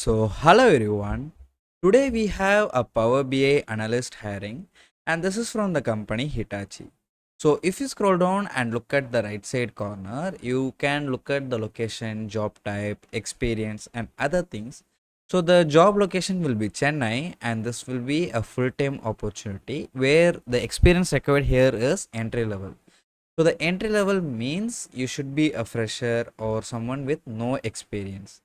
Hello everyone. Today we have a Power BI analyst hiring, and this is from the company Hitachi. So, if you scroll down and look at the right side corner, you can look at the location, job type, experience, and other things. So, the job location will be Chennai, and this will be a full time opportunity where the experience required here is entry level. So, the entry level means you should be a fresher or someone with no experience.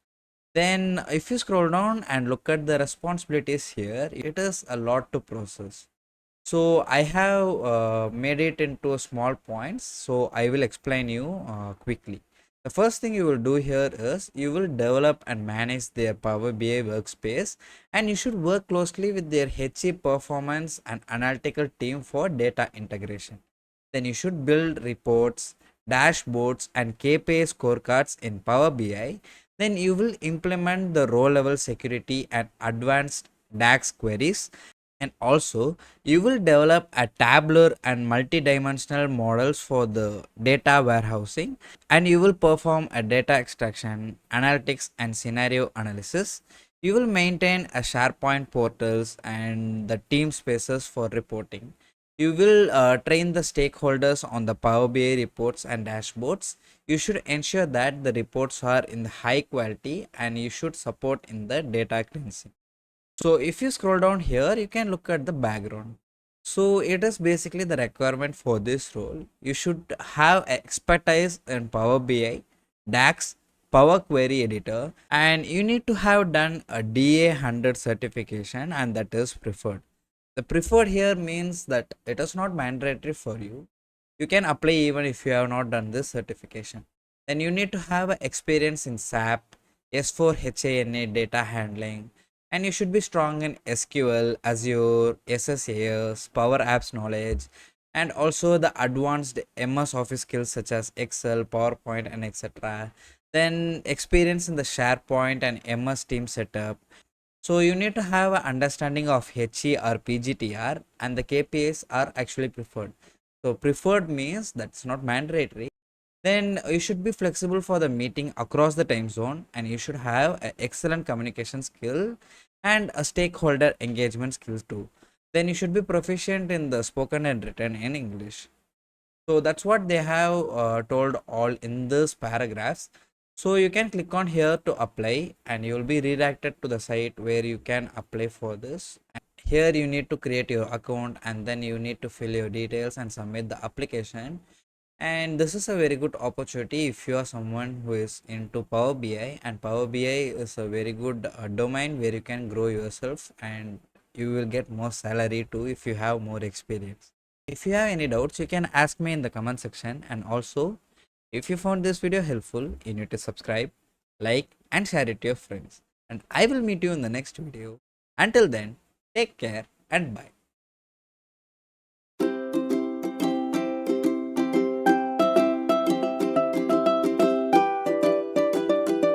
Then, if you scroll down and look at the responsibilities here, it is a lot to process. So, I have made it into small points. So, I will explain you quickly. The first thing you will do here is you will develop and manage their Power BI workspace, and you should work closely with their HE performance and analytical team for data integration. Then you should build reports, dashboards, and KPI scorecards in Power BI. Then you will implement the row level security and advanced DAX queries. And also, you will develop a tabular and multi-dimensional models for the data warehousing, and you will perform a data extraction, analytics, and scenario analysis. You will maintain a SharePoint portals and the team spaces for reporting. You will train the stakeholders on the Power BI reports and dashboards. You should ensure that the reports are in the high quality, and you should support in the data cleansing. So if you scroll down here, you can look at the background. So it is basically the requirement for this role. You should have expertise in Power BI, DAX, Power Query Editor, and you need to have done a DA 100 certification, and that is preferred. The preferred here means that it is not mandatory for you. You can apply even if you have not done this certification. Then you need to have a experience in SAP, S4HANA data handling, and you should be strong in SQL, Azure, SSAS, Power Apps knowledge, and also the advanced MS Office skills such as Excel, PowerPoint, and etc. Then experience in the SharePoint and MS Team setup. So you need to have an understanding of HE or PGTR, and the KPIs are actually preferred. So preferred means that's not mandatory. Then you should be flexible for the meeting across the time zone, and you should have an excellent communication skill and a stakeholder engagement skill too. Then you should be proficient in the spoken and written in English. So that's what they have told all in this paragraphs. So you can click on here to apply, and you will be redirected to the site where you can apply for this. And here you need to create your account, and then you need to fill your details and submit the application. And this is a very good opportunity if you are someone who is into Power BI, and Power BI is a very good domain where you can grow yourself, and you will get more salary too if you have more experience. If you have any doubts, you can ask me in the comment section. And also, if you found this video helpful, you need to subscribe, like, and share it to your friends. And I will meet you in the next video. Until then, take care and bye.